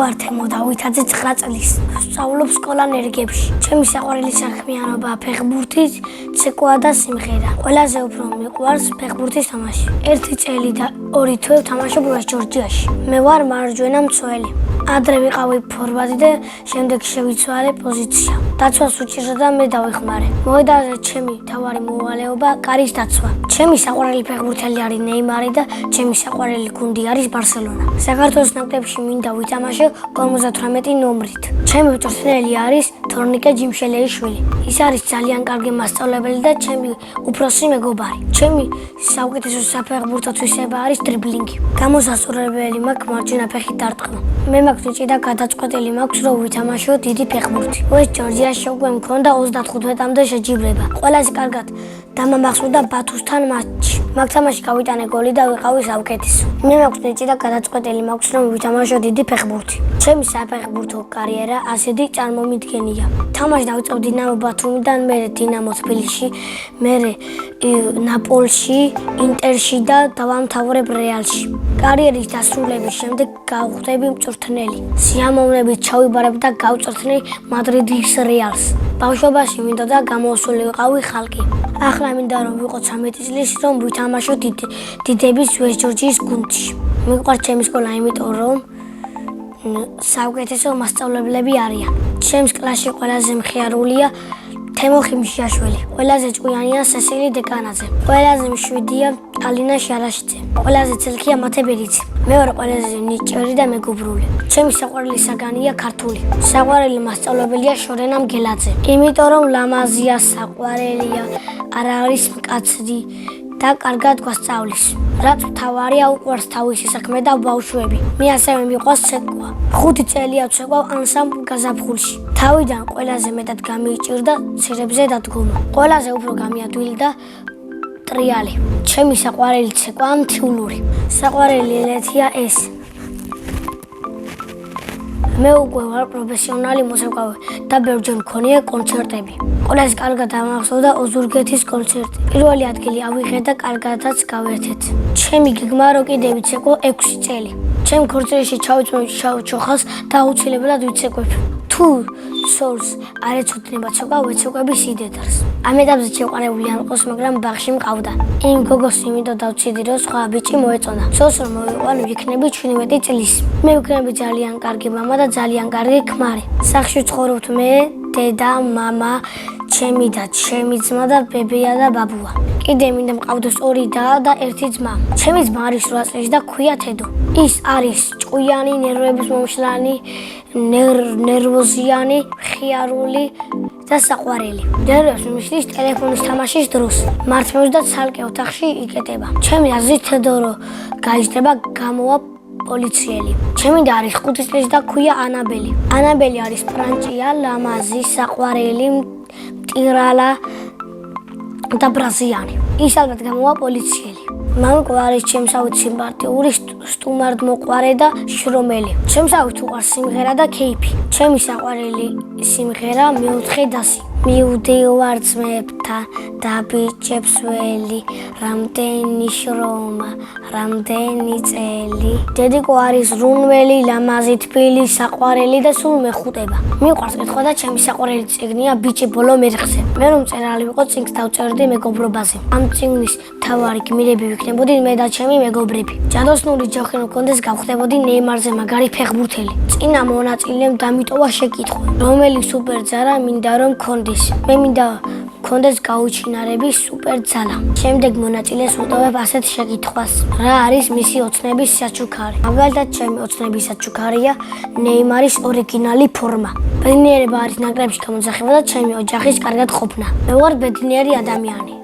ვარ თემო დავითაძე 9 წლის. ვსწავლობ სკოლა ნერგებში. ჩემი საყვარელი საქმიანობაა ფეხბურთი, ცეკვა და სიმღერა. ყველაზე უფრო მიყვარს ფეხბურთის თამაში. 1 წელი და 2 თვე ვთამაშობ ჯორჯიაში. მე ვარ მარჯვენა მცველი. ადრე ვიყავი ფორვარდი და შემდეგ შევიცვალე პოზიცია. დაცვას უჭირდა და მე დავეხმარე. მოედანზე ჩემი მთავარი მოვალეობა კარის დაცვა. ჩემი საყვარელი ფეხბურთელი არის ნეიმარი და ჩემი საყვარელი გუნდი არის ბარსელონა. საქართველოს ნაკრებში მინდა ვითამაშო 58 ნომრით. ჩემი მწვრთნელი არის თორნიკე ჯიმშელეიშვილი. ის არის ძალიან კარგი მასწავლებელი და ჩემი უფროსი მეგობარი. ჩემი საუკეთესო საფეხბურთო თვისება არის დრიბლინგი. გამოსასწორებელი მაქვს მარჯვენა ფეხით დარტყმა. მე მაქვს ნიჭი და გადაწყვეტილი მაქვს რომ ვითამაშო დიდი ფეხბურთი. ეს ჯორჯიაში უკვე მქონდა 35-მდე შეჯიბრება. ყველაზე კარგად დამამახსოვრდა ბათუსთან მატჩი. მაგ თამაში გავიტანე გოლი და ვიყავი საუკეთესო. მე მაქვს ნიჭი და გადაწყვეტილი მაქვს რომ ვითამაშო დიდი ფეხბურთი. ჩემი საფეხბურთო კარიერა ასეთი წარმომიდგენია. თამაში დავიწყებ დინამო ბათუმიდან, მერე დინამო თბილისში, მერე ნაპოლში, ინტერში და დავამთავრებ რეალში. კარიერის დასრულების შემდეგ გავხდები მწვრთნელი. სიამოვნებით ჩავიბარებ და გავწვრთნე მადრიდის რეალს. ბავშვობაში მინდოდა გამოსული ვიყავი ხალხი. ახლა მინდა რომ ვიყო 13 წლის რომ ვითამაშო დიდების ვესტ ჯორჯიის გუნდში. მიყვარს ჩემი სკოლა იმიტომ რომ საუკეთესო მასწავლებლები არიან. ჩემს კლასში ყველაზე მხიარულია თემო ხიმშიაშვილი. ყველაზე ჭკვიანია სესილი დეკანაძე. ყველაზე მშვიდია ალინა შარაშიძე. ყველაზე ცელქია მათე ბერიძე. მე ვარ ყველაზე ნიჭიერი და მეგობრული. ჩემი საყვარელი საგანია ქართული. საყვარელი მასწავლებელია შორენა მგელაძე. იმიტომ რომ ლამაზია, საყვარელია, არ არის მკაცრი და კარგად გვასწავლის. რაც მთავარია უყვარს თავისი საქმე და ბავშვები. მე ასევე მიყვარს ცეკვა. 5 წელია ვცეკვავ ანსამბლ გაზაფხულში. თავიდან ყველაზე მეტად გამიჭირდა ცირებზე დადგომა. ყველაზე უფრო გამიადვილი და ტრიალი. ჩემი საყვარელი ცეკვაა მთიულური. საყვარელი ელეთია ეს. მე უკვე ვარ პროფესიონალი მოსაყვავი და ბევრჯერ მქონია კონცერტები. ყველაზე კარგად დამახსოვდა ოზურგეთის კონცერტი. პირველი ადგილი ავიღე და კარგადაც გავერთეთ. ჩემი გეგმა რო კიდე ვიცეკვო 6 წელი. ჩემ ქორწილში ჩავიწვევ ჩოხალს და აუცილებლად ვიცეკვებ. თუ სორს არ ეცოდინება ცეკვა, ვეცეკვები სიდედარს. ამ ეტაპზე შეყვანებული არ მყავს, მაგრამ ბაღში მყავდა. იმ გოგოს იმიტომ დავციდი, რომ სხვა ბიჭი მოეწონა. სორს რომ მოვიყვან, ვიქნები 17 წლის. მე ვიქნები ძალიან კარგი მამა და ძალიან კარგი ქმარი. სახლში ცხოვრობთ მე, დედა, მამა, ჩემი და ჩემი ძმა და ბებია და ბაბუა. კიდე მინდა მყავდეს 2 და 1 ძმა. ჩემი ძმა არის 8 წლის და ქვია თედო. ის არის ჭკვიანი, ნერვების მომშლანი, ნერვოზიანი, მხიარული და საყვარელი. ნერვებს მიშლის ტელეფონის თამაშის დროს. მართლმეორს და ცალკე ოთახში იკეტება. ჩემი აზრით თედო რო გაიზრდება გამოვა პოლიციელი. ჩემი და არის 5 წლის და ქვია ანაბელი. ანაბელი არის პრანჭია, ლამაზი, საყვარელი, მტირალა და ბრაზიანი. ის ალბათ გამოვა პოლიციელი. მამაკაცი არის ჩემსავით სიმპათიური, სტუმართმოყვარე და შრომელი. ჩემსავით უყვარს სიმღერა და კეიფი. ჩემი საყვარელი სიმღერა მეოთხე დასი. მივდივარ ძმებთან და ბიჭებს ველი, რამდენი შრომა, რამდენი წელი. დედიკო არის რუნველი, ლამაზი, თბილი, საყვარელი და სულ მეხუტება. მიყვარს კითხვა და ჩემი საყვარელი წიგნია ბიჭი ბოლო მერხზე. მე რომ მწერალი ვიყო, წიგნს დავწერდი მეგობრობაზე. ამ წიგნის მთავარი გმირები ვიქნებოდი მე და ჩემი მეგობრები. ჯადოსნური ჯოხი რომ მქონდეს, გავხდებოდი ნეიმარზე მაგარი ფეხბურთელი. წინა მონაწილემ დამიტოვა შეკითხვა, რომელი სუპერძარა მინდა რომ მქონდეს. მე მინდა მქონდეს გაუჩინარების სუპერძალა. შემდეგ მონაწილეს ვუტოვებ ასეთ შეკითხვას. რა არის მისი ოცნების საჩუქარი? მაგალითად, ჩემი ოცნების საჩუქარია ნეიმარის ორიგინალი ფორმა. ბედნიერება არის ნაკრებში გამოძახება და ჩემი ოჯახის კარგად ყოფნა. მე ვარ ბედნიერი ადამიანი.